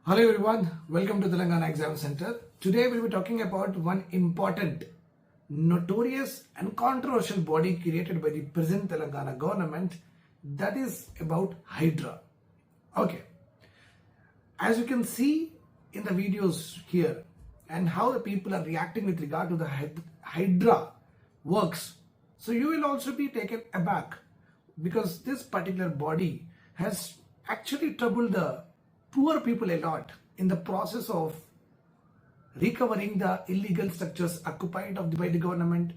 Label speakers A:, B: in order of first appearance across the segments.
A: Hello everyone, welcome to Telangana Exam Center. Today we'll be talking about one important, notorious and controversial body created by the present Telangana government, that is about Hydra. Okay, as you can see in the videos here and how the people are reacting with regard to the Hydra works, so you will also be taken aback because this particular body has actually troubled the poor people a lot in the process of recovering the illegal structures occupied by the government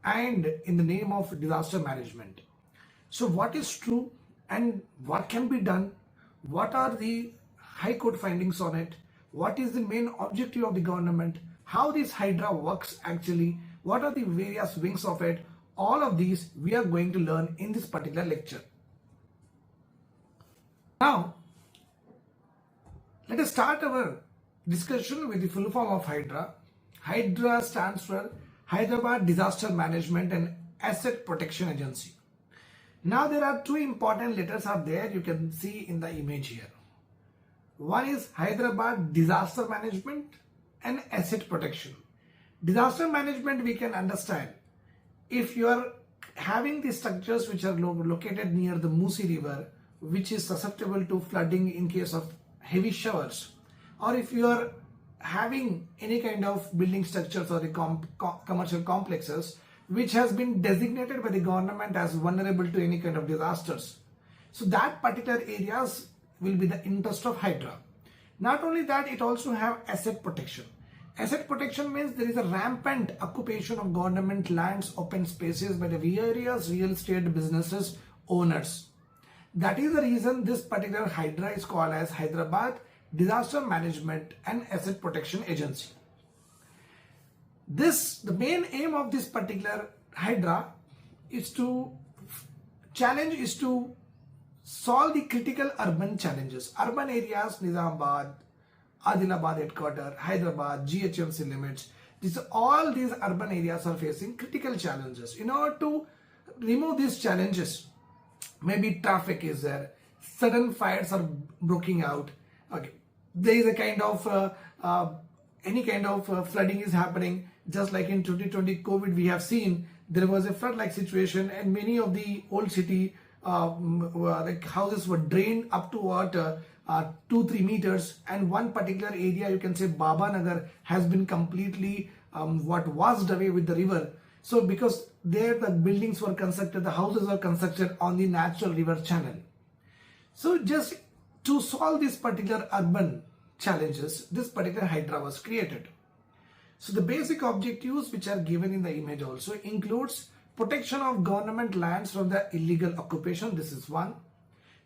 A: and in the name of disaster management. So what is true and what can be done? What are the High Court findings on it? What is the main objective of the government? How this Hydra works actually? What are the various wings of it? All of these we are going to learn in this particular lecture. Now, let us start our discussion with the full form of Hydra. Hydra stands for Hyderabad Disaster Management and Asset Protection Agency. Now there are two important letters are there, you can see in the image here. One is Hyderabad Disaster Management and Asset Protection. Disaster management we can understand. If you are having the structures which are located near the Musi River, which is susceptible to flooding in case of heavy showers, or if you are having any kind of building structures or the commercial complexes which has been designated by the government as vulnerable to any kind of disasters, so that particular areas will be the interest of Hydra. Not only that, it also have asset protection. Asset protection means there is a rampant occupation of government lands, open spaces by the various real estate businesses owners. That is the reason this particular Hydra is called as Hyderabad Disaster Management and Asset Protection Agency. The main aim of this particular Hydra is to solve the critical urban challenges. Urban areas, Nizamabad, Adilabad headquarters, Hyderabad, GHMC limits. All these urban areas are facing critical challenges. In order to remove these challenges, maybe traffic is there, sudden fires are breaking out, okay, there is a kind of any kind of flooding is happening. Just like in 2020 COVID, we have seen there was a flood like situation and many of the old city like houses were drained up to what 2-3 meters, and one particular area, you can say Baba Nagar, has been completely washed away with the river. So because there the buildings were constructed, the houses were constructed on the natural river channel. So just to solve these particular urban challenges, this particular Hydra was created. So the basic objectives which are given in the image also includes protection of government lands from the illegal occupation. This is one.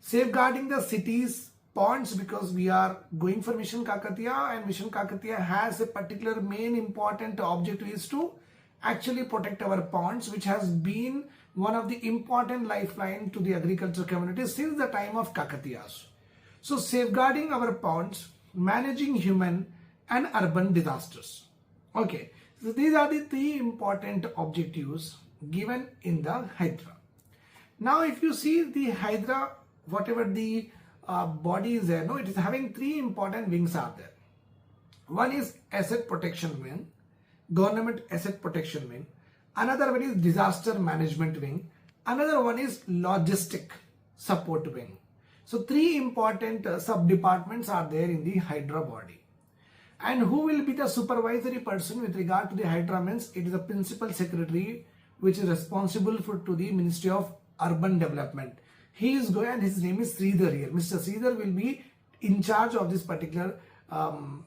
A: Safeguarding the city's ponds, because we are going for Mission Kakatiya, and Mission Kakatiya has a particular main important objective is to actually protect our ponds, which has been one of the important lifeline to the agriculture community since the time of Kakatiyas. So safeguarding our ponds, managing human and urban disasters. Okay, so these are the three important objectives given in the Hydra. Now if you see the Hydra, whatever the body is there, no, it is having three important wings are there. One is asset protection wing, government asset protection wing, another one is disaster management wing, another one is logistic support wing. So three important sub-departments are there in the Hydra body. And who will be the supervisory person with regard to the Hydra means it is the principal secretary which is responsible to the Ministry of Urban Development. He is going, and his name is Sridhar here. Mr. Sridhar will be in charge of this particular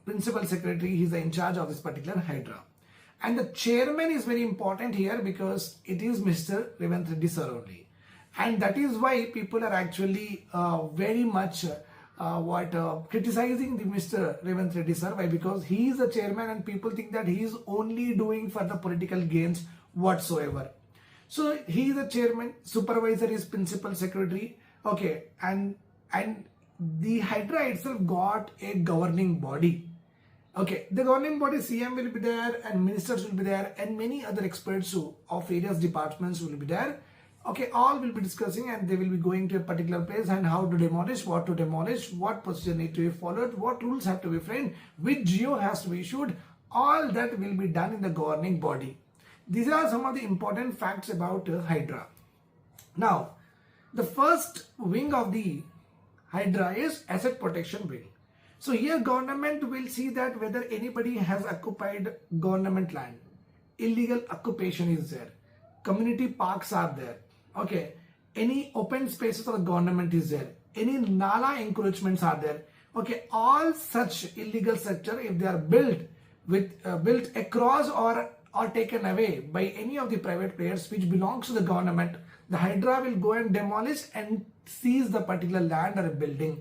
A: principal secretary. He is in charge of this particular Hydra. And the chairman is very important here because it is Mr. Revanth Reddy sir only. And that is why people are actually very much criticizing the Mr. Revanth Reddy sir. Why? Because he is the chairman and people think that he is only doing for the political gains whatsoever. So he is the chairman, supervisor is principal secretary, okay, and the Hydra itself got a governing body. Okay, the governing body CM will be there and ministers will be there and many other experts of various departments will be there, Okay, all will be discussing, and they will be going to a particular place and how to demolish, what to demolish, what procedure need to be followed, what rules have to be framed, which geo has to be issued. All that will be done in the governing body. These are some of the important facts about Hydra. Now, the first wing of the Hydra is asset protection wing. So here government will see that whether anybody has occupied government land, illegal occupation is there, community parks are there, okay, any open spaces of the government is there, any nala encroachments are there, okay, all such illegal structure, if they are built across or taken away by any of the private players which belongs to the government, the Hydra will go and demolish and seize the particular land or a building.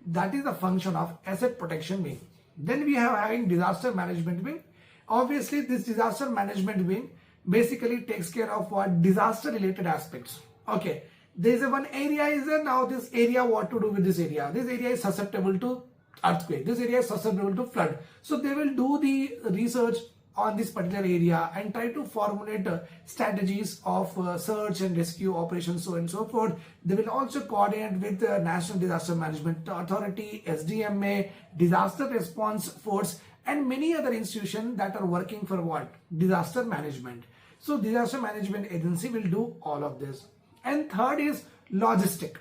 A: That is the function of asset protection wing. Then we have having disaster management wing. Obviously, this disaster management wing basically takes care of what disaster related aspects. Okay, there is a one area is there. Now this area, what to do with this area? This area is susceptible to earthquake. This area is susceptible to flood. So they will do the research on this particular area and try to formulate strategies of search and rescue operations, so and so forth. They will also coordinate with the National Disaster Management Authority, SDMA, Disaster Response Force, and many other institutions that are working for what? Disaster management. So disaster management agency will do all of this. And third is logistic.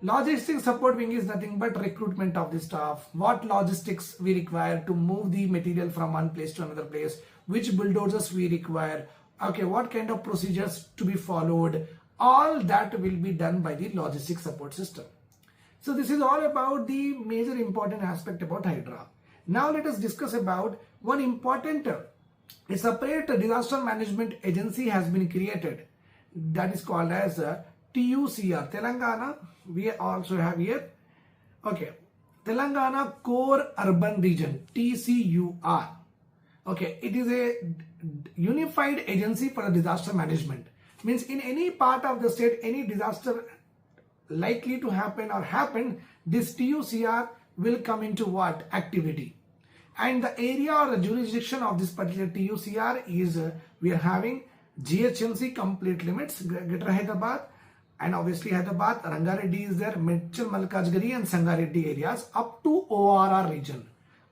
A: Logistics support wing is nothing but recruitment of the staff, what logistics we require to move the material from one place to another place, which bulldozers we require, okay, what kind of procedures to be followed, all that will be done by the logistics support system. So this is all about the major important aspect about Hydra. Now let us discuss about one important, a separate disaster management agency has been created, that is called as TUCR, Telangana. We also have here, okay, Telangana Core Urban Region, TCUR. Okay, it is a unified agency for the disaster management. Means in any part of the state, any disaster likely to happen or happened, this TUCR will come into what? Activity. And the area or the jurisdiction of this particular TUCR is, we are having GHMC complete limits, Greater Hyderabad, and obviously Hyderabad, Rangareddy is there, Medchal, Malkajgiri and Sangareddy areas up to ORR region.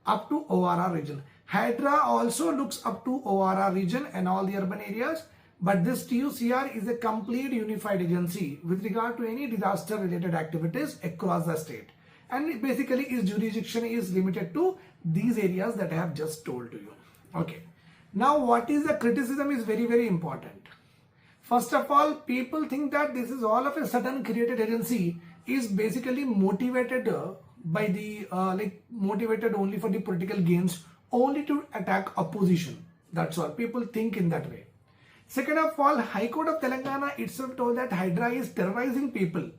A: Up to ORR region. Hydra also looks up to ORR region and all the urban areas, but this TUCR is a complete unified agency with regard to any disaster related activities across the state. And it basically its jurisdiction is limited to these areas that I have just told to you. Okay. Now what is the criticism is very, very important. First of all, people think that this is all of a sudden created agency is basically motivated by the motivated only for the political gains, only to attack opposition. That's all. People think in that way. Second of all, High Court of Telangana itself told that Hydra is terrorizing people.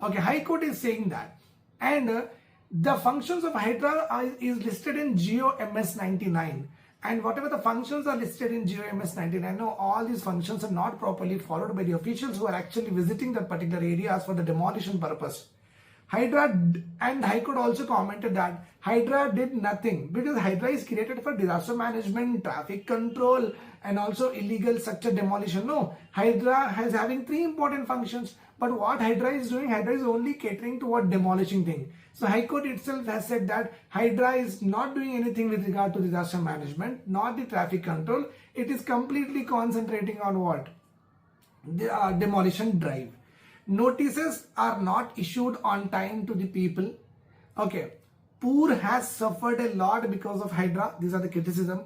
A: Okay, High Court is saying that. And the functions of Hydra is listed in GOMS 99. And whatever the functions are listed in GOMS 99, no, all these functions are not properly followed by the officials who are actually visiting the particular areas for the demolition purpose. Hydra and High Court also commented that Hydra did nothing because Hydra is created for disaster management, traffic control, and also illegal structure demolition. No, Hydra has having three important functions. But what Hydra is doing, Hydra is only catering to what demolishing thing. So High Court itself has said that Hydra is not doing anything with regard to disaster management, not the traffic control. It is completely concentrating on what? The demolition drive. Notices are not issued on time to the people. Okay. Poor has suffered a lot because of Hydra. These are the criticism.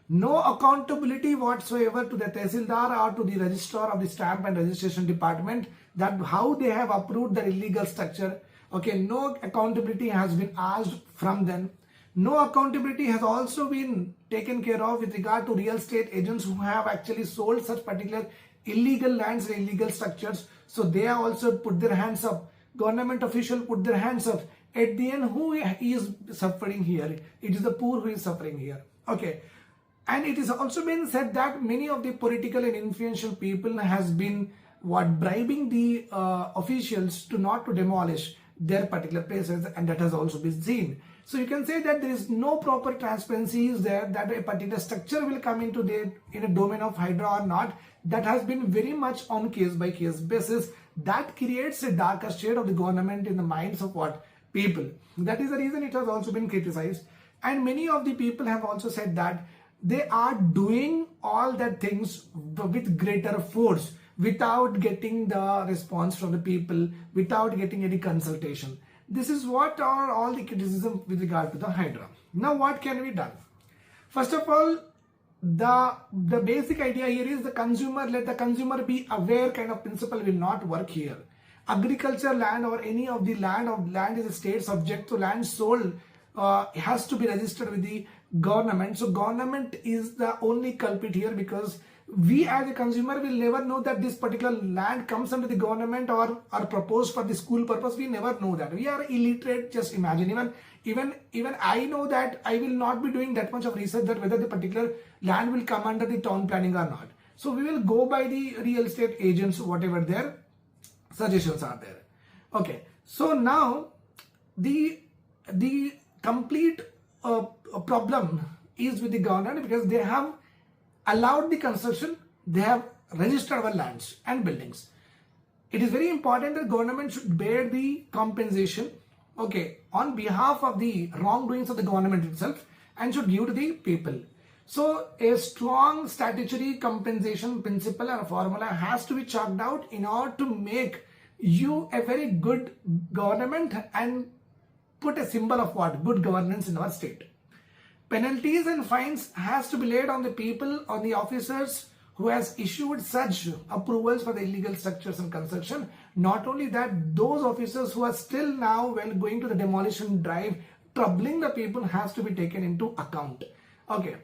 A: No accountability whatsoever to the Tehsildar or to the registrar of the stamp and registration department that how they have approved the illegal structure. Okay, no accountability has been asked from them. No accountability has also been taken care of with regard to real estate agents who have actually sold such particular illegal lands and illegal structures. So they have also put their hands up. Government official put their hands up. At the end, who is suffering here? It is the poor who is suffering here. Okay. And it is also been said that many of the political and influential people has been bribing the officials to not to demolish their particular places, and that has also been seen. So you can say that there is no proper transparency is there, that a particular structure will come into the in a domain of Hydra or not. That has been very much on case by case basis. That creates a darker shade of the government in the minds of what people. That is the reason it has also been criticized. And many of the people have also said that they are doing all that things with greater force without getting the response from the people, without getting any consultation. This is what are all the criticism with regard to the Hydra. Now what can be done? First of all, the basic idea here is the consumer, let the consumer be aware kind of principle will not work here. Agriculture land or any of the land is a state subject to land sold has to be registered with the government. So government is the only culprit here, because we as a consumer will never know that this particular land comes under the government or proposed for the school purpose. We never know that. We are illiterate. Just imagine, even I know that I will not be doing that much of research that whether the particular land will come under the town planning or not. So we will go by the real estate agents, whatever their suggestions are there. Okay, so now the complete problem is with the government, because they have allowed the construction, they have registered our lands and buildings. It is very important that government should bear the compensation, okay, on behalf of the wrongdoings of the government itself, and should give to the people. So a strong statutory compensation principle and formula has to be chalked out in order to make you a very good government and put a symbol of what? Good governance in our state. Penalties and fines has to be laid on the people, on the officers who has issued such approvals for the illegal structures and construction. Not only that, those officers who are still now while going to the demolition drive troubling the people has to be taken into account. Okay.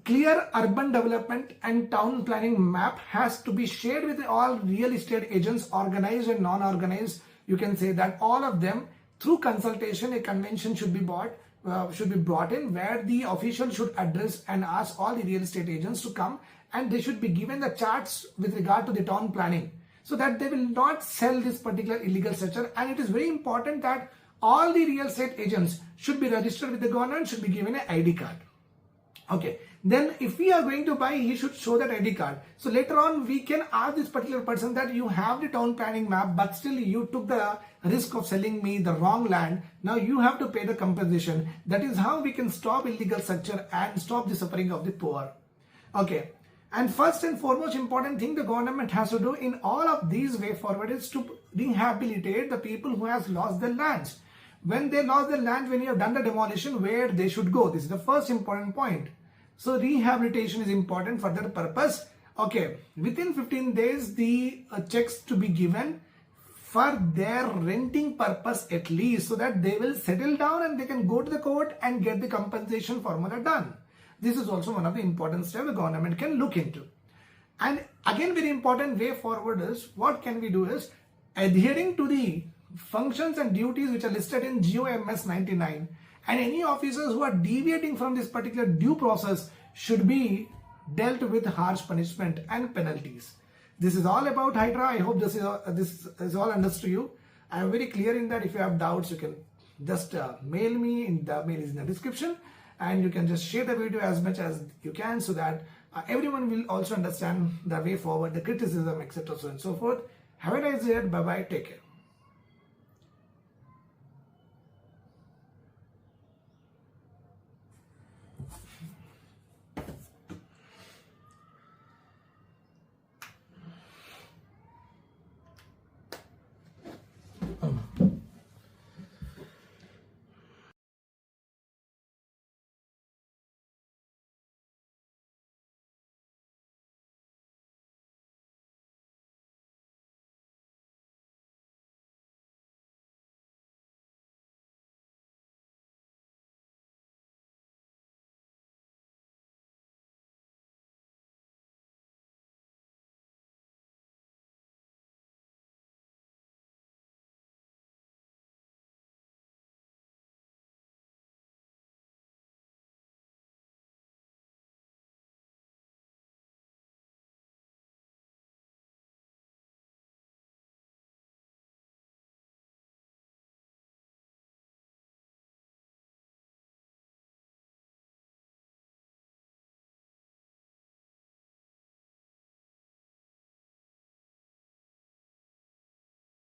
A: Clear urban development and town planning map has to be shared with all real estate agents, organized and non-organized. You can say that all of them, through consultation, a convention should be brought in where the official should address and ask all the real estate agents to come, and they should be given the charts with regard to the town planning, so that they will not sell this particular illegal structure. And it is very important that all the real estate agents should be registered with the government, should be given an ID card. Okay, then if we are going to buy, he should show that ID card. So later on we can ask this particular person that you have the town planning map, but still you took the risk of selling me the wrong land. Now you have to pay the compensation. That is how we can stop illegal structure and stop the suffering of the poor. Okay, and first and foremost important thing the government has to do in all of these way forward is to rehabilitate the people who has lost their lands. When they lost their land, when you have done the demolition, where they should go. This is the first important point. So rehabilitation is important for that purpose. Okay, within 15 days, the checks to be given for their renting purpose at least, so that they will settle down and they can go to the court and get the compensation formula done. This is also one of the important steps the government can look into. And again, very important way forward is, what can we do is adhering to the functions and duties which are listed in GOMS 99, and any officers who are deviating from this particular due process should be dealt with harsh punishment and penalties. This is all about Hydra. I hope this is all understood you. I am very clear in that. If you have doubts, you can just mail me. In the mail is in the description, and you can just share the video as much as you can, so that everyone will also understand the way forward, the criticism, etc. so and so forth. Have a nice day. Bye bye. Take care.